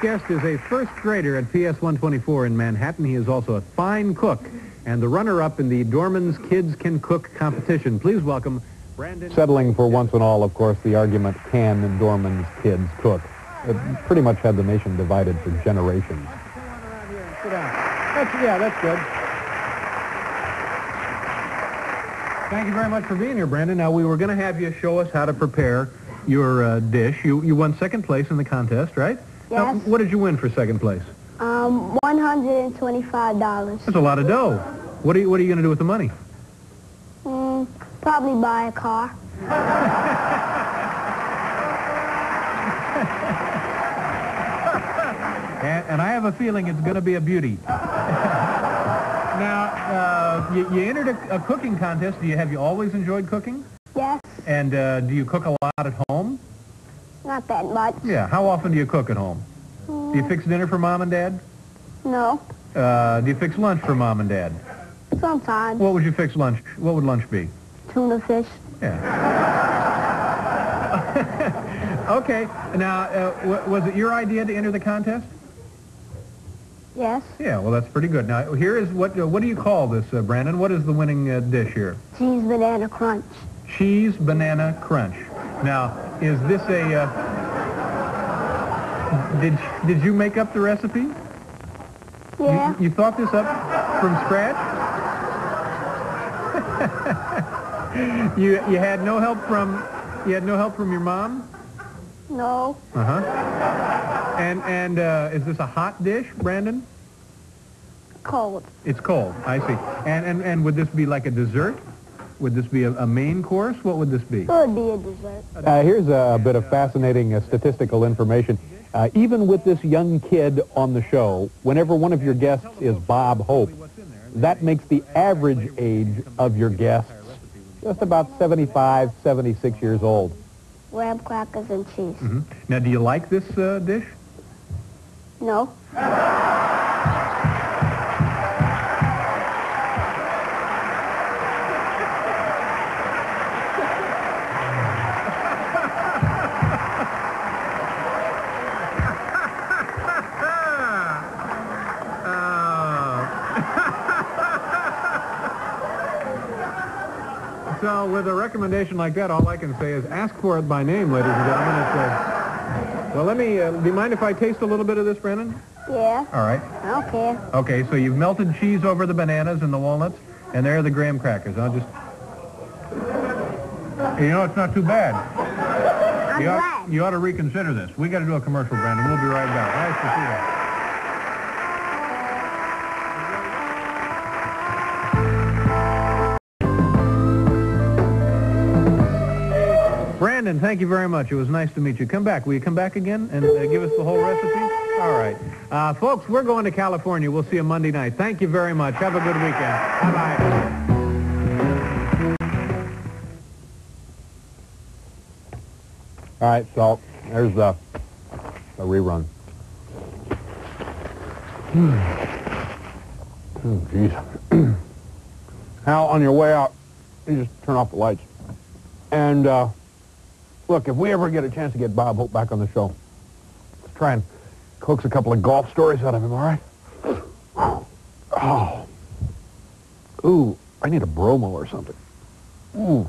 guest is a first grader at PS 124 in Manhattan. He is also a fine cook and the runner-up in the Dorman's Kids Can Cook competition. Please welcome Brandon. Settling for once and all, of course, the argument, can Dorman's kids cook? It pretty much had the nation divided for generations. Sit down. That's good. Thank you very much for being here, Brandon. Now, we were going to have you show us how to prepare your dish. You won second place in the contest, right? Yes. Now, what did you win for second place? $125. That's a lot of dough. What are you going to do with the money? Probably buy a car. And I have a feeling it's going to be a beauty. Now, you entered a cooking contest. Have you always enjoyed cooking? Yes. And do you cook a lot at home? Not that much. Yeah. How often do you cook at home? Do you fix dinner for Mom and Dad? No. Do you fix lunch for Mom and Dad? Sometimes. What would you fix lunch? What would lunch be? Tuna fish. Yeah. Okay. Now, was it your idea to enter the contest? Yes. Yeah, well, that's pretty good. Now, here is what do you call this, Brandon? What is the winning dish here? Cheese banana crunch. Cheese banana crunch. Now, is this a... Did you make up the recipe? Yeah. You thought this up from scratch? You had no help from your mom? No. Uh-huh. And is this a hot dish, Brandon? Cold. It's cold. I see. And would this be like a dessert? Would this be a main course? What would this be? It would be a dessert. Here's a bit of fascinating statistical information. Even with this young kid on the show, whenever one of your guests is Bob Hope, that makes the average age of your guests just about 75, 76 years old. Graham crackers and cheese. Mm-hmm. Now, do you like this dish? No. So with a recommendation like that, all I can say is ask for it by name, ladies and gentlemen. Well, let me, do you mind if I taste a little bit of this, Brandon? Yeah. All right. I don't care. Okay, so you've melted cheese over the bananas and the walnuts, and there are the graham crackers. I'll just... You know, it's not too bad. I'm glad. You ought to reconsider this. We got to do a commercial, Brandon. We'll be right back. Nice to see you. Brandon, thank you very much. It was nice to meet you. Come back. Will you come back again and give us the whole recipe? All right. Folks, we're going to California. We'll see you Monday night. Thank you very much. Have a good weekend. Bye-bye. All right, so there's the rerun. Oh, geez. Hal, on your way out, you just turn off the lights. And, look, if we ever get a chance to get Bob Hope back on the show, let's try and coax a couple of golf stories out of him, all right? Oh. Ooh, I need a bromo or something. Ooh.